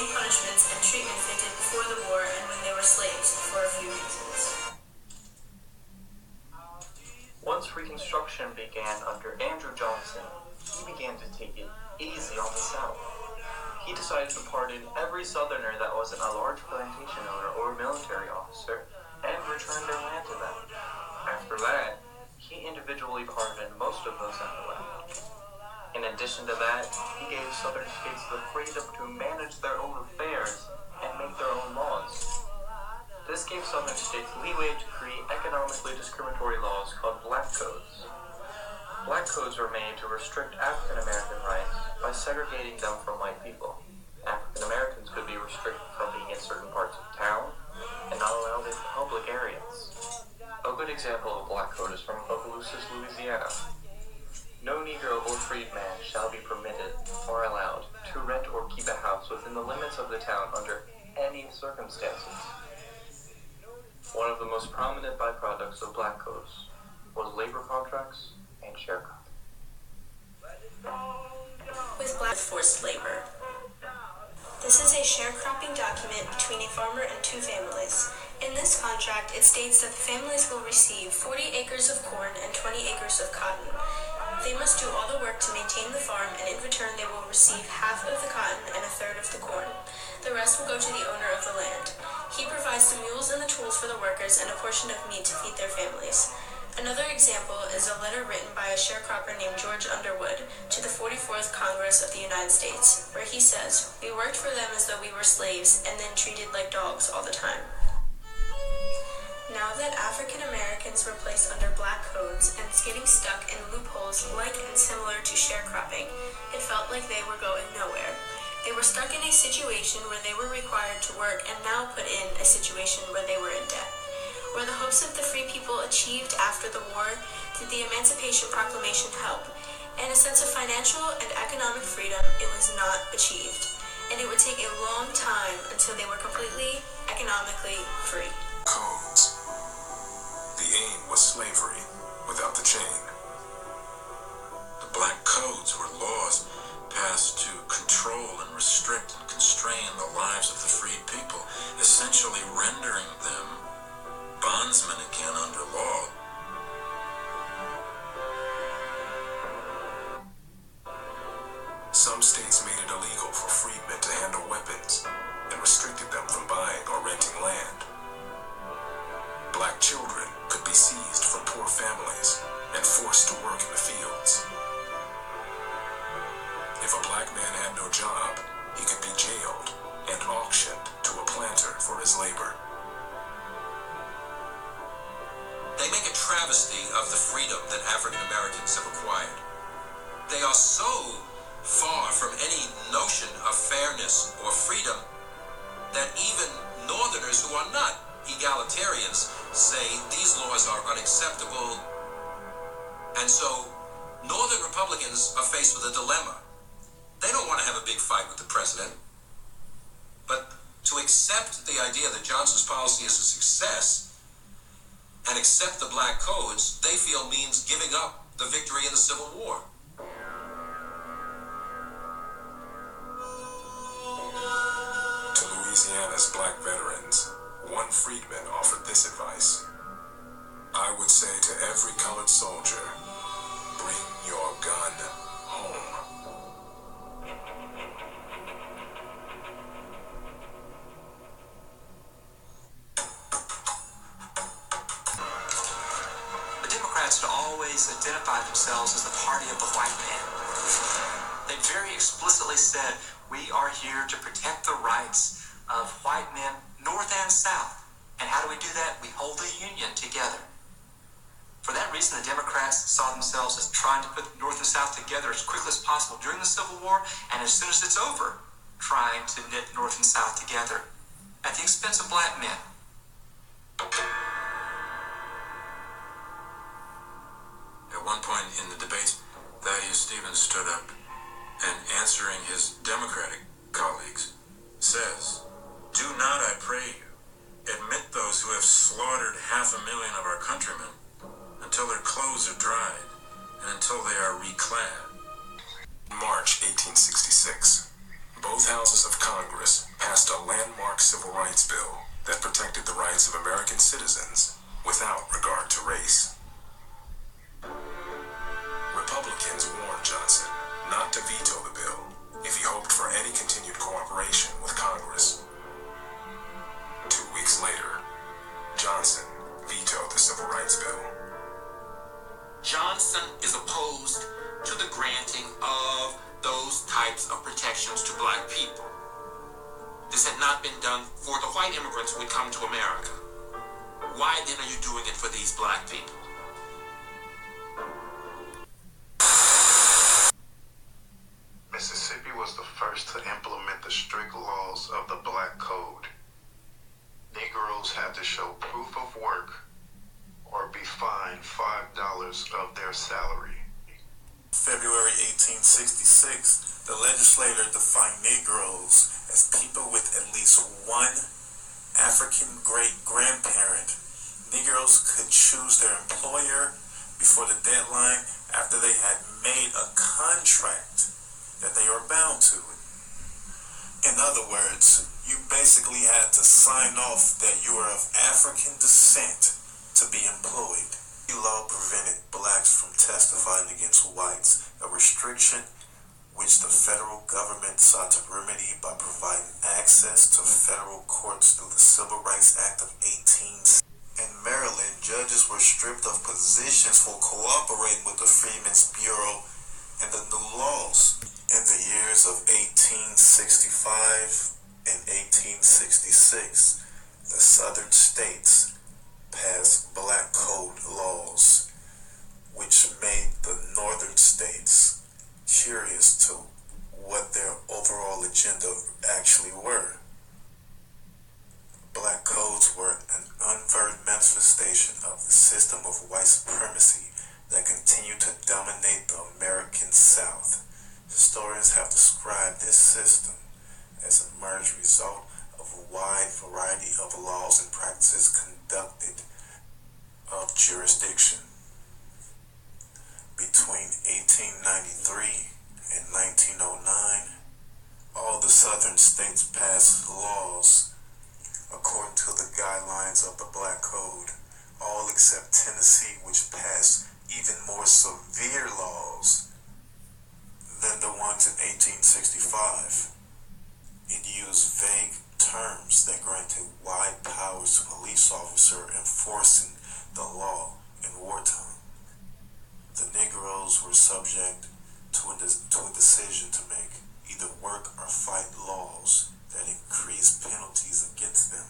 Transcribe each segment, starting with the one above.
same punishments and treatment they did before the war and when they were slaves, for a few reasons. Once Reconstruction began under Andrew Johnson, he began to take it easy on the South. He decided to pardon every Southerner that wasn't a large plantation owner or military officer and return their land to them. After that, he individually pardoned most of those in the land. In addition to that, he gave Southern states the freedom to manage their own affairs and make their own laws. This gave Southern states leeway to create economically discriminatory laws called Black Codes. Black Codes were made to restrict African American rights by segregating them from white people. African Americans could be restricted from being in certain parts of town and not allowed in public areas. A good example of a Black Code is from Okaloosa, Louisiana. No Negro or freedman shall be permitted or allowed to rent or keep a house within the limits of the town under any circumstances. One of the most prominent byproducts of Black Codes was labor contracts and sharecropping. With Black forced labor. This is a sharecropping document between a farmer and two families. In this contract, it states that the families will receive 40 acres of corn and 20 acres of cotton. They must do all the work to maintain the farm, and in return they will receive half of the cotton and a third of the corn. The rest will go to the owner of the land. He provides the mules and the tools for the workers and a portion of meat to feed their families. Another example is a letter written by a sharecropper named George Underwood to the 44th Congress of the United States, where he says, "We worked for them as though we were slaves and then treated like dogs all the time." Now that African Americans were placed under Black Codes and getting stuck in loopholes like and similar to sharecropping, it felt like they were going nowhere. They were stuck in a situation where they were required to work and now put in a situation where they were in debt. Were the hopes of the free people achieved after the war? Did the Emancipation Proclamation help? And a sense of financial and economic freedom, it was not achieved. And it would take a long time until they were completely economically free. Codes. The aim was slavery without the chain. The Black Codes were laws passed to control and restrict and constrain the lives of the freed people, essentially rendering them bondsmen again under law. Some states made it illegal for freedmen to handle weapons and restricted them from buying or renting land. Black children could be seized from poor families and forced to work in the fields. If a black man had no job, he could be jailed and auctioned to a planter for his labor. They make a travesty of the freedom that African Americans have acquired. They are so far from any notion of fairness or freedom that even Northerners who are not egalitarians say these laws are unacceptable. And so Northern Republicans are faced with a dilemma. They don't want to have a big fight with the president, but to accept the idea that Johnson's policy is a success and accept the Black Codes, they feel means giving up the victory in the Civil War. To Louisiana's black veterans, one freedman offered this advice: "I would say to every colored soldier, bring your gun home." The Democrats had always identified themselves as the party of the white man. They very explicitly said, "We are here to protect the rights of white men, North and South. And how do we do that? We hold the Union together." For that reason, the Democrats saw themselves as trying to put North and South together as quickly as possible during the Civil War, and as soon as it's over, trying to knit North and South together at the expense of black men. At one point in the debates, Thaddeus Stevens stood up and, answering his Democratic colleagues, says, "Do not, I pray you, admit those who have slaughtered 500,000 of our countrymen until their clothes are dried and until they are reclad." March 1866, both houses of Congress passed this had not been done for the white immigrants who had come to America, why then are you doing it for these black people? Mississippi was the first to implement the strict laws of the Black Code. Negroes had to show proof of work or be fined $5 of their salary. February 1866, the legislature defined Negroes as people with at least one African great-grandparent. Negroes could choose their employer before the deadline after they had made a contract that they were bound to. In other words, you basically had to sign off that you were of African descent to be employed. The law prevented blacks from testifying against whites, a restriction which the federal government sought to remedy by providing access to federal courts through the Civil Rights Act of 1860. In Maryland, judges were stripped of positions for cooperating with the Freedmen's Bureau and the new laws. In the years of 1865 and 1866, the southern states passed Black Code laws, which made the northern states curious to what their overall agenda actually were. Black codes were an unveiled manifestation of the system of white supremacy that continued to dominate the American South. Historians have described this system as a merged result of a wide variety of laws and practices conducted of jurisdiction. Between 1893 and 1909, all the southern states passed laws according to the guidelines of the Black Code, all except Tennessee, which passed even more severe laws than the ones in 1865. It used vague terms that granted wide powers to police officers enforcing the law in wartime. The Negroes were subject to a decision to make, either work or fight laws that increased penalties against them.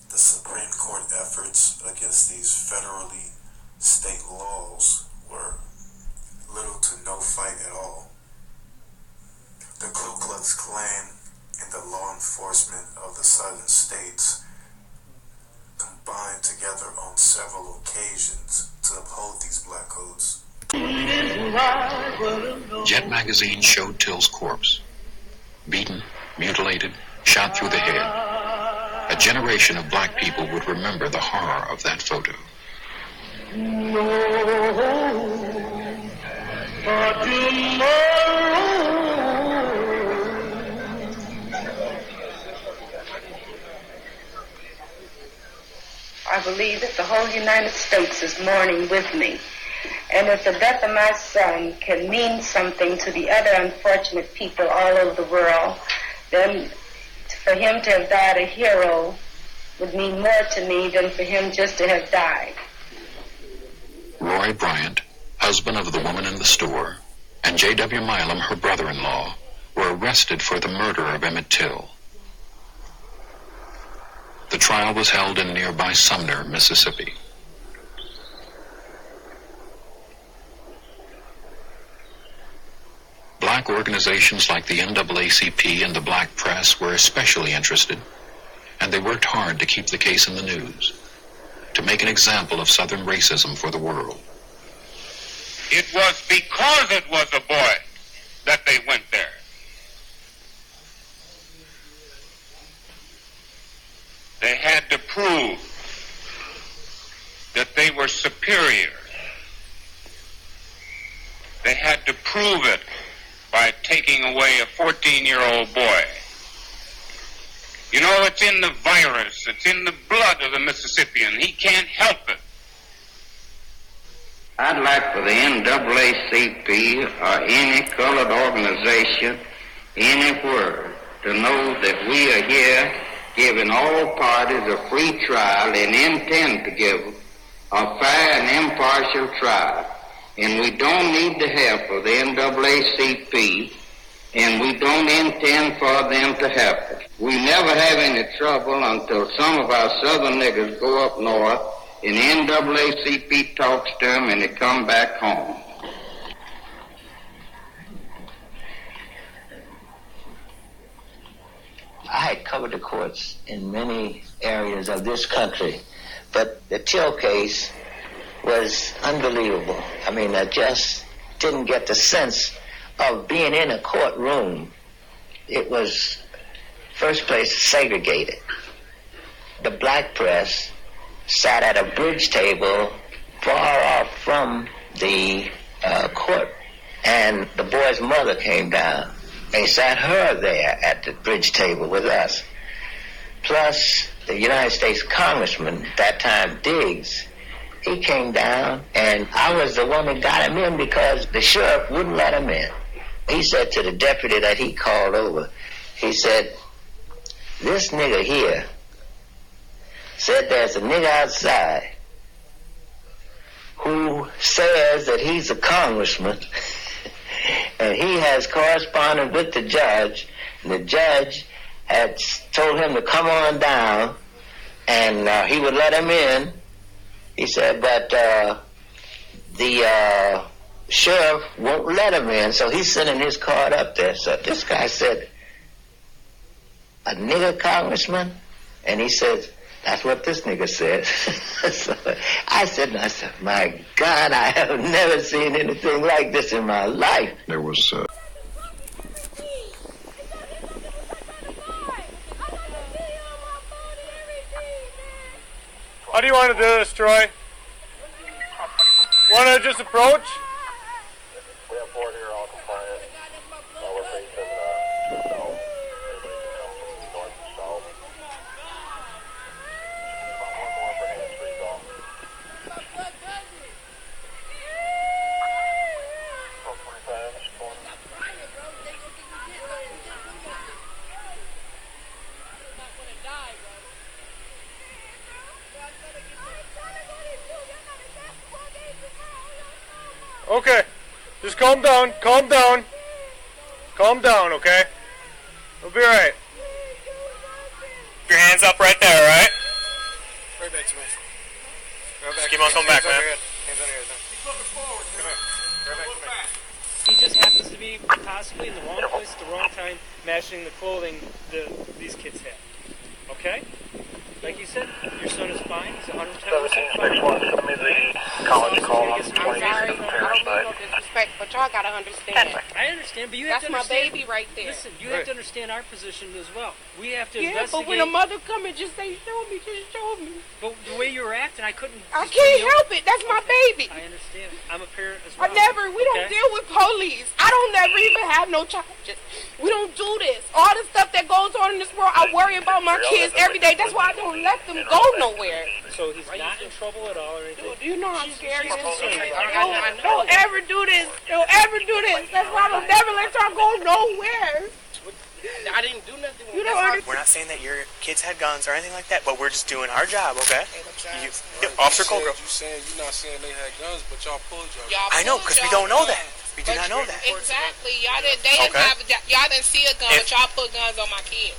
The Supreme Court efforts against these federally state laws were little to no fight at all. The Ku Klux Klan and the law enforcement of the southern states combined together on several occasions to uphold these black codes. Jet magazine showed Till's corpse, beaten, mutilated, shot through the head. A generation of black people would remember the horror of that photo. I believe that the whole United States is mourning with me. And if the death of my son can mean something to the other unfortunate people all over the world, then for him to have died a hero would mean more to me than for him just to have died. Roy Bryant, husband of the woman in the store, and J.W. Milam, her brother-in-law, were arrested for the murder of Emmett Till. The trial was held in nearby Sumner, Mississippi. Black organizations like the NAACP and the black press were especially interested, and they worked hard to keep the case in the news, to make an example of Southern racism for the world. It was because it was a boy that they went there. They had to prove that they were superior. They had to prove it by taking away a 14-year-old boy. You know, it's in the virus, it's in the blood of the Mississippian. He can't help it. I'd like for the NAACP or any colored organization anywhere to know that we are here giving all parties a free trial and intend to give a fair and impartial trial. And we don't need the help of the NAACP and we don't intend for them to happen. We never have any trouble until some of our southern niggas go up north and NAACP talks to them and they come back home. I had covered the courts in many areas of this country, but the Till case was unbelievable. I mean, I just didn't get the sense of being in a courtroom. It was, first place, segregated. The black press sat at a bridge table far off from the court, and the boy's mother came down. They sat her there at the bridge table with us. Plus, the United States Congressman, at that time, Diggs, he came down, and I was the one that got him in because the sheriff wouldn't let him in. He said to the deputy that he called over, he said, "This nigga here said there's a nigga outside who says that he's a congressman and he has corresponded with the judge, and the judge had told him to come on down and he would let him in." He said, but the sheriff won't let him in, so he's sending his card up there. So this guy said, "A nigga congressman?" And he said, "That's what this nigga said." So I said, my God, I have never seen anything like this in my life. There was How do you want to do this, Troy? Want to just approach? We have 4 here, all compliant. We're facing south. Everybody can come from north and south. One more for hands-free golf. 445, corner. Okay, just calm down, calm down. Calm down, okay? We'll be right. Your hands up right there, right? Right back to me. Just keep on coming back, man. Hands on your head. Keep looking forward. Come here. Right back to me. He just happens to be possibly in the wrong place at the wrong time, matching the clothing these kids have. Okay? Like you said, your son is fine. He's 110%. 1761, send me the college call on 20 I'm sorry, I don't mean no disrespect, but y'all gotta understand. I understand, but you have That's to my understand. baby right there. Listen, you have to understand our position as well. We have to Yeah, investigate. but when a mother come and just say, show me, just show me. But the way you were acting, I couldn't. I can't help it. That's my baby. I understand. I'm a parent as well. We don't deal with police. I don't never even have no charges. We don't do this. All the stuff that goes on in this world, I worry about my kids every day. That's why I don't let them go nowhere. So he's not in trouble at all or anything? You know how scary this is. I know. Don't ever do this. Don't ever do this. That's why I don't never let y'all go nowhere. I didn't do nothing. You don't understand. We're not saying that your kids had guns or anything like that, but we're just doing our job, okay? Officer Colgrove. You're not saying they had guns, but y'all pulled y'all. I know, because we don't know that. We do not know that. Exactly. Y'all didn't see a gun, but y'all put guns on my kids.